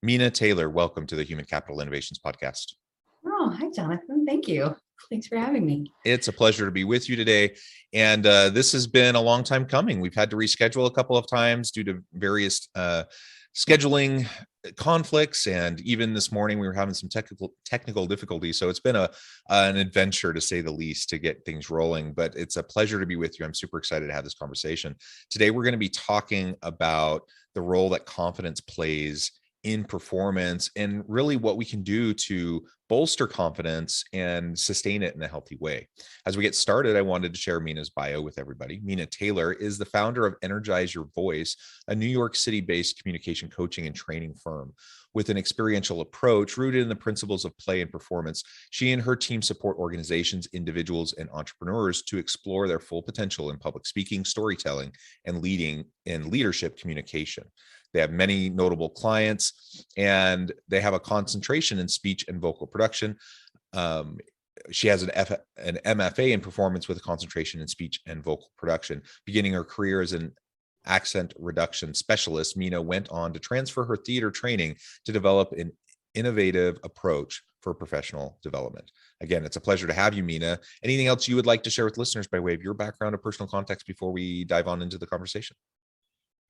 Minna Taylor, welcome to the Human Capital Innovations Podcast. Oh, hi, Jonathan. Thank you. Thanks for having me. It's a pleasure to be with you today. And this has been a long time coming. We've had to reschedule a couple of times due to various scheduling conflicts. And even this morning, we were having some technical difficulties. So it's been an adventure, to say the least, to get things rolling. But it's a pleasure to be with you. I'm super excited to have this conversation. Today, we're going to be talking about the role that confidence plays in performance and really what we can do to bolster confidence and sustain it in a healthy way. As we get started, I wanted to share Minna's bio with everybody. Minna Taylor is the founder of Energize Your Voice, a New York City-based communication coaching and training firm. With an experiential approach rooted in the principles of play and performance, she and her team support organizations, individuals, and entrepreneurs to explore their full potential in public speaking, storytelling, and leadership communication. They have many notable clients, and they have a concentration in speech and vocal production. She has an MFA in performance with a concentration in speech and vocal production. Beginning her career as an accent reduction specialist, Minna went on to transfer her theater training to develop an innovative approach for professional development. Again, it's a pleasure to have you, Minna. Anything else you would like to share with listeners by way of your background or personal context before we dive on into the conversation?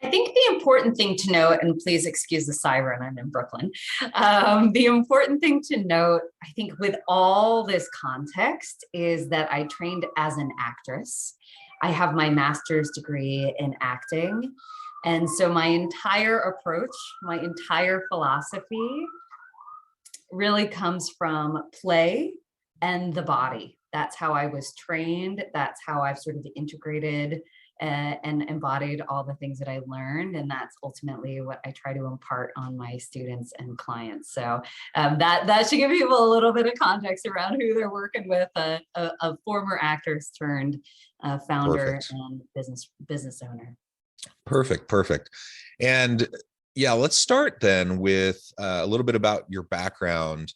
I think the important thing to note, and please excuse the siren, I'm in Brooklyn. The important thing to note, I think, with all this context is that I trained as an actress. I have my master's degree in acting. And so my entire approach, my entire philosophy really comes from play and the body. That's how I was trained. That's how I've sort of integrated and embodied all the things that I learned. And that's ultimately what I try to impart on my students and clients. So that should give people a little bit of context around who they're working with, a former actress turned founder Perfect. and business owner. Perfect. And yeah, let's start then with a little bit about your background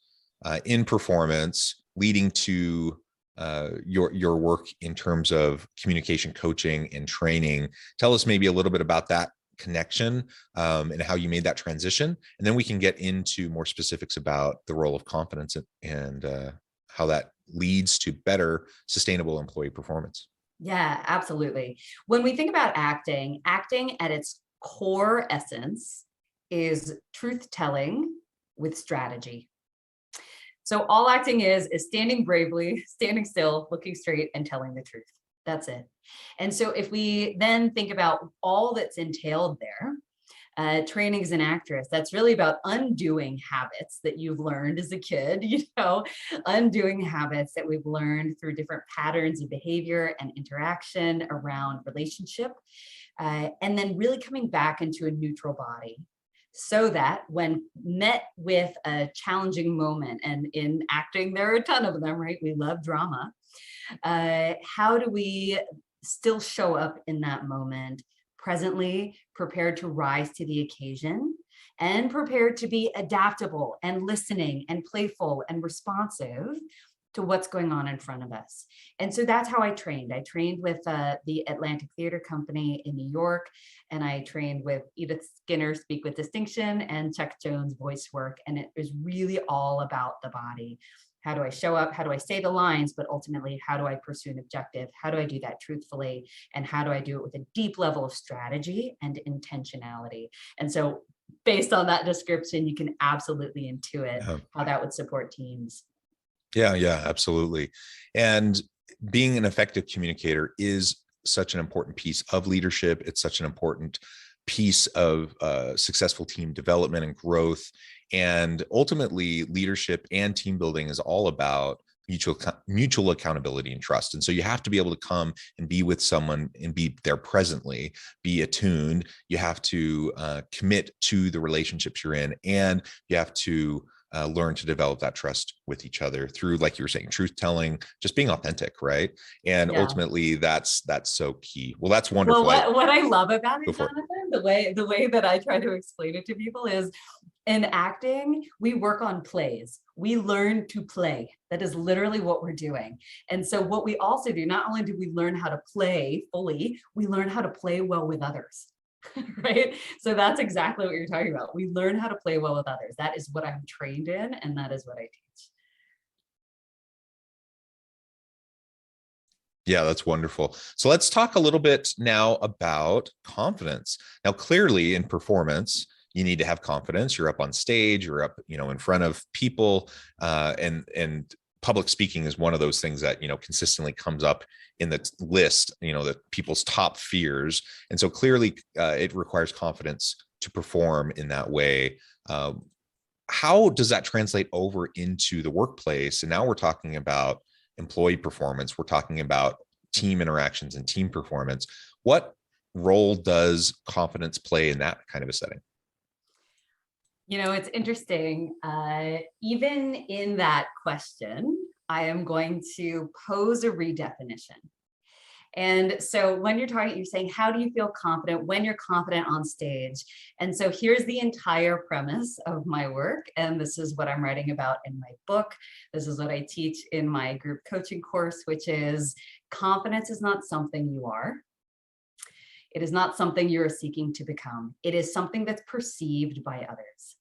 in performance, leading to your work in terms of communication coaching and training. Tell us maybe a little bit about that connection and how you made that transition, and then we can get into more specifics about the role of confidence and how that leads to better sustainable employee performance. Yeah, absolutely. When we think about acting at its core essence is truth telling with strategy. So all acting is standing bravely, standing still, looking straight, and telling the truth. That's it. And so if we then think about all that's entailed there, training as an actress, that's really about undoing habits that you've learned as a kid, undoing habits that we've learned through different patterns of behavior and interaction around relationship, and then really coming back into a neutral body. So that when met with a challenging moment, and in acting, there are a ton of them, right? We love drama. How do we still show up in that moment, presently prepared to rise to the occasion and prepared to be adaptable and listening and playful and responsive to what's going on in front of us? And so that's how I trained. I trained with the Atlantic Theater Company in New York, and I trained with Edith Skinner, Speak with Distinction, and Chuck Jones voice work. And it was really all about the body. How do I show up? How do I say the lines? But ultimately, how do I pursue an objective? How do I do that truthfully? And how do I do it with a deep level of strategy and intentionality? And so based on that description, you can absolutely intuit how that would support teams. Yeah, absolutely. And being an effective communicator is such an important piece of leadership. It's such an important piece of successful team development and growth. And ultimately, leadership and team building is all about mutual accountability and trust. And so you have to be able to come and be with someone and be there presently, be attuned. You have to commit to the relationships you're in, and you have to learn to develop that trust with each other through, like you were saying, truth telling, just being authentic, right? And ultimately, that's so key. Well, that's wonderful. Well, what I love about it, Jonathan, the way that I try to explain it to people is, in acting, we work on plays. We learn to play. That is literally what we're doing. And so what we also do, not only do we learn how to play fully, we learn how to play well with others. right? So that's exactly what you're talking about. We learn how to play well with others. That is what I'm trained in, and that is what I teach. Yeah, that's wonderful. So let's talk a little bit now about confidence. Now, clearly in performance, you need to have confidence. You're up on stage, you're up, in front of people, and public speaking is one of those things that consistently comes up in the list, the people's top fears. And so clearly, it requires confidence to perform in that way. How does that translate over into the workplace? And now we're talking about employee performance. We're talking about team interactions and team performance. What role does confidence play in that kind of a setting? It's interesting. Even in that question, I am going to pose a redefinition. And so when you're saying, how do you feel confident when you're confident on stage? And so here's the entire premise of my work. And this is what I'm writing about in my book. This is what I teach in my group coaching course, which is confidence is not something you are. It is not something you're seeking to become. It is something that's perceived by others.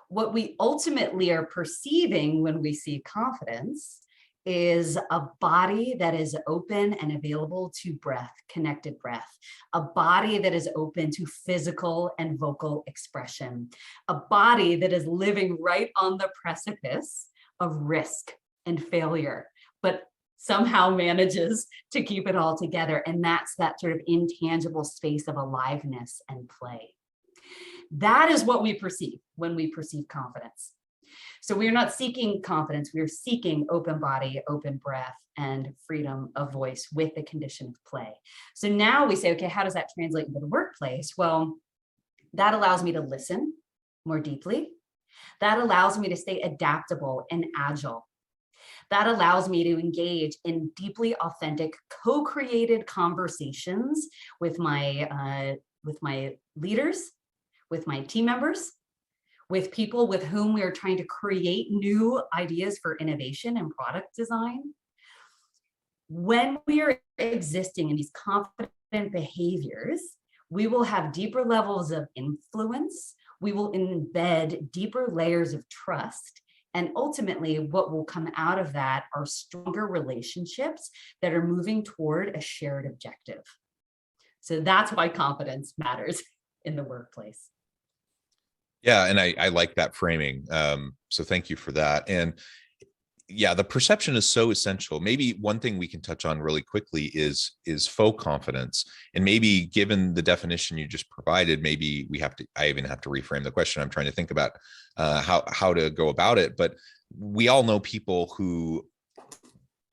What we ultimately are perceiving when we see confidence is a body that is open and available to breath, connected breath, a body that is open to physical and vocal expression, a body that is living right on the precipice of risk and failure, but somehow manages to keep it all together. And that's that sort of intangible space of aliveness and play. That is what we perceive when we perceive confidence. So we are not seeking confidence, we are seeking open body, open breath, and freedom of voice with the condition of play. So now we say, okay, how does that translate into the workplace? Well, that allows me to listen more deeply. That allows me to stay adaptable and agile. That allows me to engage in deeply authentic, co-created conversations with my leaders, with my team members, with people with whom we are trying to create new ideas for innovation and product design. When we are existing in these confident behaviors, we will have deeper levels of influence. We will embed deeper layers of trust. And ultimately, what will come out of that are stronger relationships that are moving toward a shared objective. So that's why confidence matters in the workplace. Yeah, and I like that framing. So thank you for that. And yeah, the perception is so essential. Maybe one thing we can touch on really quickly is faux confidence. And maybe given the definition you just provided, maybe I even have to reframe the question. I'm trying to think about how to go about it. But we all know people who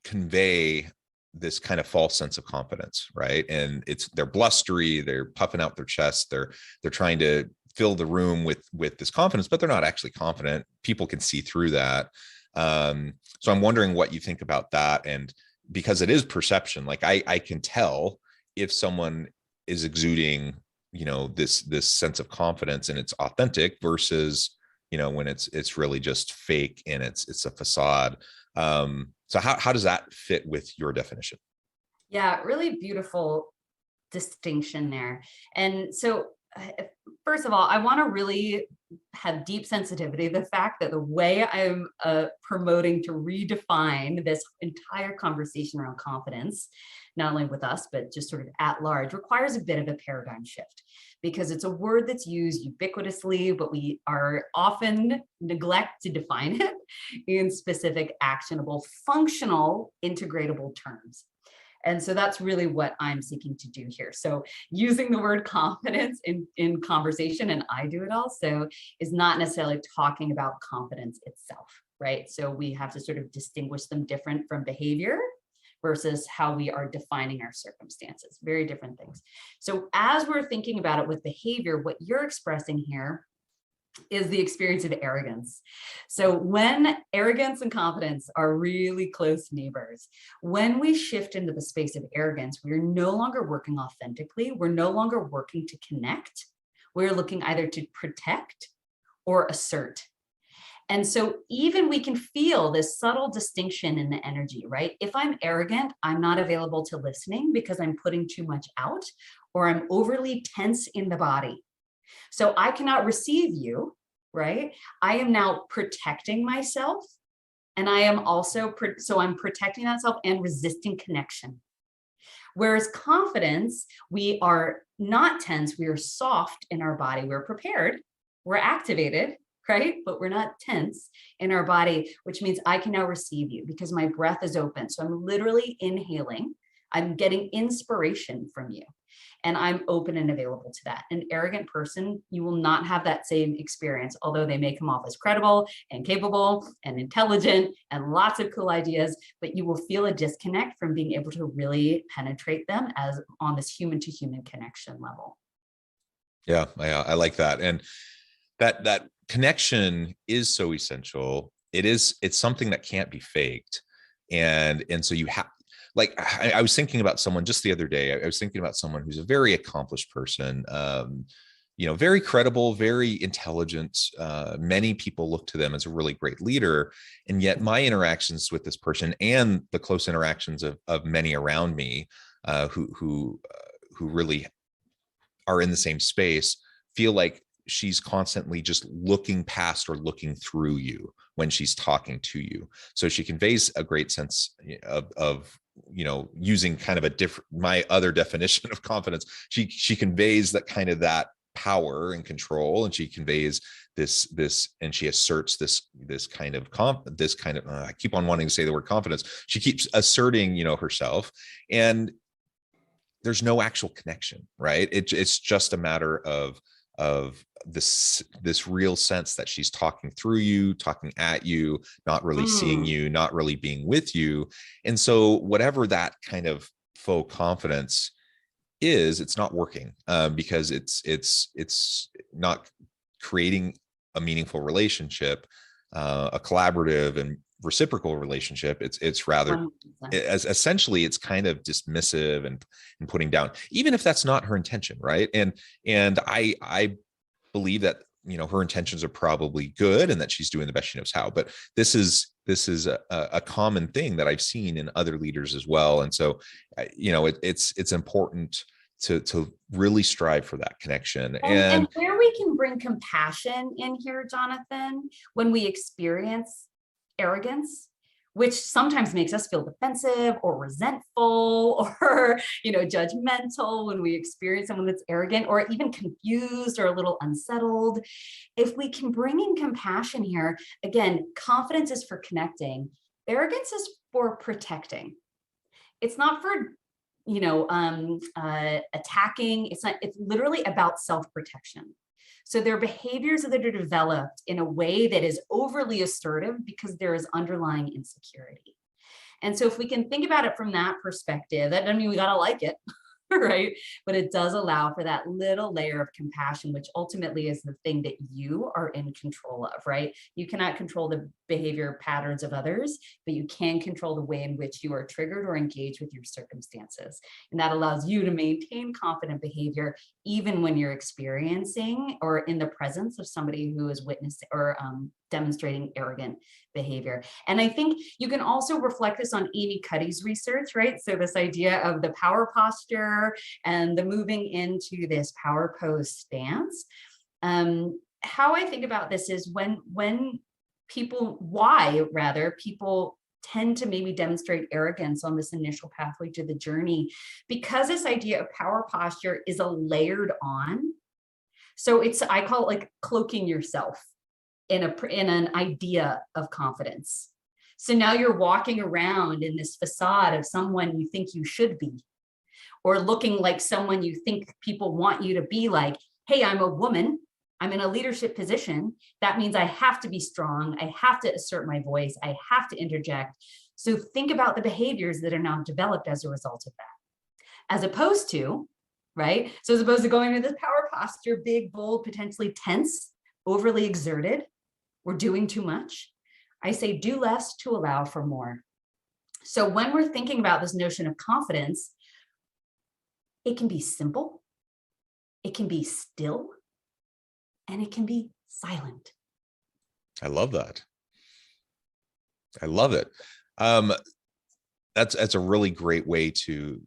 convey this kind of false sense of confidence, right? And they're blustery, they're puffing out their chest, they're trying to fill the room with this confidence, but they're not actually confident. People can see through that. So I'm wondering what you think about that. And because it is perception, like I can tell if someone is exuding, this sense of confidence and it's authentic versus, when it's really just fake and it's a facade. So how does that fit with your definition? Yeah, really beautiful distinction there. And so first of all, I want to really have deep sensitivity to the fact that the way I'm promoting to redefine this entire conversation around confidence, not only with us, but just sort of at large, requires a bit of a paradigm shift because it's a word that's used ubiquitously, but we are often neglect to define it in specific, actionable, functional, integratable terms. And so that's really what I'm seeking to do here. So using the word confidence in conversation, and I do it also, is not necessarily talking about confidence itself, right? So we have to sort of distinguish them different from behavior versus how we are defining our circumstances, very different things. So as we're thinking about it with behavior, what you're expressing here is the experience of arrogance. So when arrogance and confidence are really close neighbors, when we shift into the space of arrogance, we're no longer working authentically. We're no longer working to connect. We're looking either to protect or assert. And so even we can feel this subtle distinction in the energy, right? If I'm arrogant, I'm not available to listening because I'm putting too much out, or I'm overly tense in the body. So I cannot receive you, right? I am now protecting myself. And I am also, so I'm protecting myself and resisting connection. Whereas confidence, we are not tense, we are soft in our body, we're prepared, we're activated, right? But we're not tense in our body, which means I can now receive you because my breath is open. So I'm literally inhaling, I'm getting inspiration from you, and I'm open and available to that. An arrogant person, you will not have that same experience, although they may come off as credible and capable and intelligent and lots of cool ideas, but you will feel a disconnect from being able to really penetrate them as on this human to human connection level. Yeah, I like that. And that connection is so essential. It's something that can't be faked. And so you have, like, I was thinking about someone just the other day. I was thinking about someone who's a very accomplished person, very credible, very intelligent. Many people look to them as a really great leader. And yet my interactions with this person and the close interactions of many around me, who really are in the same space, feel like she's constantly just looking past or looking through you when she's talking to you. So she conveys a great sense of using kind of a different, my other definition of confidence. She conveys that kind of that power and control, and she conveys this, and she asserts this kind of I keep on wanting to say the word confidence. She keeps asserting, herself, and there's no actual connection, right? It's just a matter of this real sense that she's talking through you, talking at you, not really seeing you, not really being with you. And so whatever that kind of faux confidence is, it's not working, because it's not creating a meaningful relationship, a collaborative and reciprocal relationship. It's rather, as essentially, it's kind of dismissive and putting down, even if that's not her intention, right? And I believe that her intentions are probably good and that she's doing the best she knows how. But this is a common thing that I've seen in other leaders as well. And so it's important to really strive for that connection. And where we can bring compassion in here, Jonathan, when we experience arrogance, which sometimes makes us feel defensive or resentful or judgmental when we experience someone that's arrogant or even confused or a little unsettled. If we can bring in compassion here, again, confidence is for connecting, arrogance is for protecting. It's not for attacking. It's literally about self-protection. So their behaviors that are developed in a way that is overly assertive because there is underlying insecurity. And so if we can think about it from that perspective, that doesn't mean we gotta like it, right? But it does allow for that little layer of compassion, which ultimately is the thing that you are in control of, right? You cannot control the behavior patterns of others, but you can control the way in which you are triggered or engaged with your circumstances. And that allows you to maintain confident behavior, even when you're experiencing or in the presence of somebody who is witnessing or demonstrating arrogant behavior. And I think you can also reflect this on Amy Cuddy's research, right? So this idea of the power posture and the moving into this power pose stance. How I think about this is why people tend to maybe demonstrate arrogance on this initial pathway to the journey, because this idea of power posture is a layered on. So I call it like cloaking yourself in an idea of confidence. So now you're walking around in this facade of someone you think you should be, or looking like someone you think people want you to be like. Hey, I'm a woman, I'm in a leadership position. That means I have to be strong. I have to assert my voice. I have to interject. So think about the behaviors that are now developed as a result of that, as opposed to, right? So as opposed to going into this power posture, big, bold, potentially tense, overly exerted, we're doing too much. I say do less to allow for more. So when we're thinking about this notion of confidence, it can be simple, it can be still, and it can be silent. I love that. I love it. That's a really great way to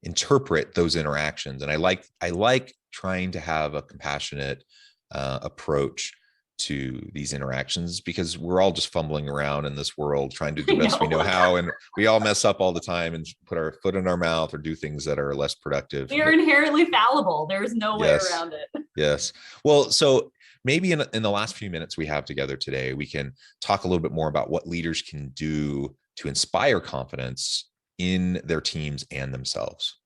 interpret those interactions. And I like trying to have a compassionate approach to these interactions, because we're all just fumbling around in this world trying to do I the best we know know. how, and we all mess up all the time and put our foot in our mouth or do things that are less productive. We are inherently fallible. There's no way Yes, around it. yes. Well, so maybe in the last few minutes we have together today, we can talk a little bit more about what leaders can do to inspire confidence in their teams and themselves.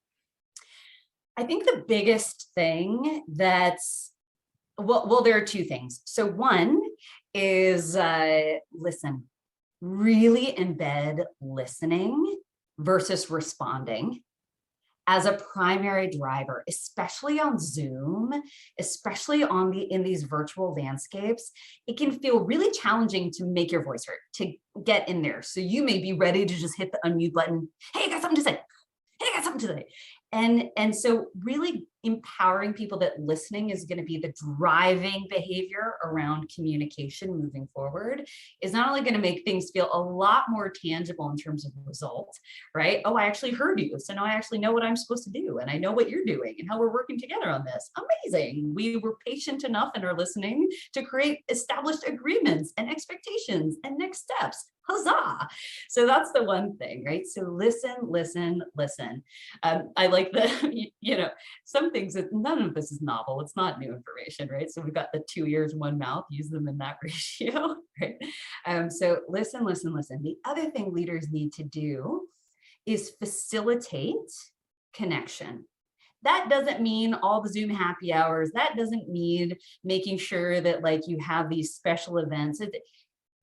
I think the biggest thing that's, well, there are two things. So one is listen, really embed listening versus responding as a primary driver, especially on Zoom, especially in these virtual landscapes. It can feel really challenging to make your voice heard, to get in there. So you may be ready to just hit the unmute button. Hey, I got something to say. Hey, I got something to say. And so really empowering people that listening is going to be the driving behavior around communication moving forward is not only going to make things feel a lot more tangible in terms of results, right? Oh, I actually heard you. So now I actually know what I'm supposed to do. And I know what you're doing and how we're working together on this. Amazing. We were patient enough in our listening to create established agreements and expectations and next steps. Huzzah. So that's the one thing, right? So listen, listen, listen. I like the, some things that none of this is novel. It's not new information, right? So we've got the 2 ears, 1 mouth, use them in that ratio, right? So listen, listen, listen. The other thing leaders need to do is facilitate connection. That doesn't mean all the Zoom happy hours. That doesn't mean making sure that you have these special events.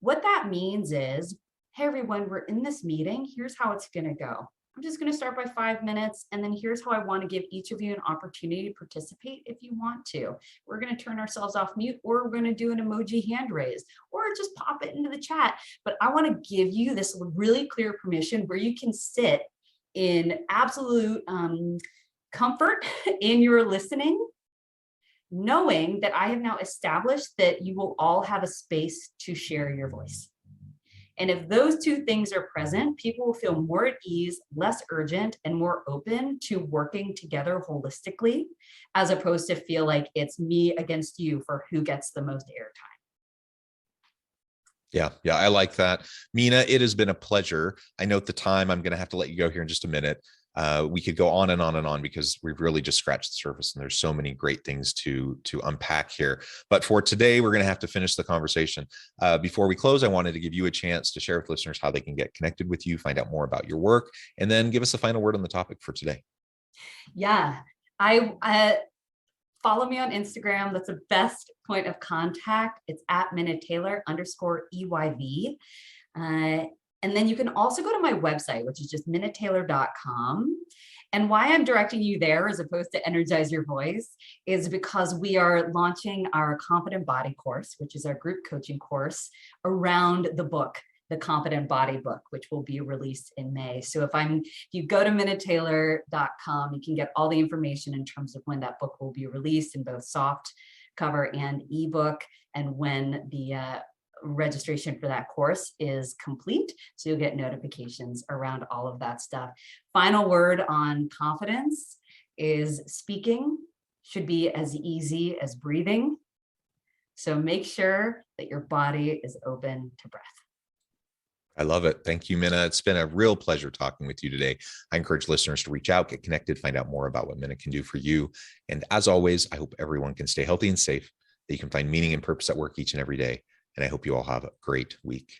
What that means is, hey, everyone, we're in this meeting. Here's how it's going to go. I'm just going to start by 5 minutes. And then here's how I want to give each of you an opportunity to participate if you want to. We're going to turn ourselves off mute, or we're going to do an emoji hand raise, or just pop it into the chat. But I want to give you this really clear permission where you can sit in absolute comfort in your listening, knowing that I have now established that you will all have a space to share your voice. And if those two things are present, people will feel more at ease, less urgent, and more open to working together holistically, as opposed to feel like it's me against you for who gets the most airtime. Yeah, I like that. Minna, it has been a pleasure. I note the time. I'm going to have to let you go here in just a minute. We could go on and on and on, because we've really just scratched the surface, and there's so many great things to unpack here. But for today, we're going to have to finish the conversation. Before we close, I wanted to give you a chance to share with listeners how they can get connected with you, find out more about your work, and then give us a final word on the topic for today. Yeah, I follow me on Instagram. That's the best point of contact. It's at MinnaTaylor_EYV. And then you can also go to my website, which is just minnataylor.com. And why I'm directing you there as opposed to Energize Your Voice is because we are launching our Confident Body course, which is our group coaching course around the book, the Confident Body book, which will be released in May. So if you go to minnataylor.com, you can get all the information in terms of when that book will be released in both soft cover and ebook, and when the registration for that course is complete. So you'll get notifications around all of that stuff. Final word on confidence is speaking should be as easy as breathing. So make sure that your body is open to breath. I love it. Thank you, Minna. It's been a real pleasure talking with you today. I encourage listeners to reach out, get connected, find out more about what Minna can do for you. And as always, I hope everyone can stay healthy and safe, that you can find meaning and purpose at work each and every day. And I hope you all have a great week.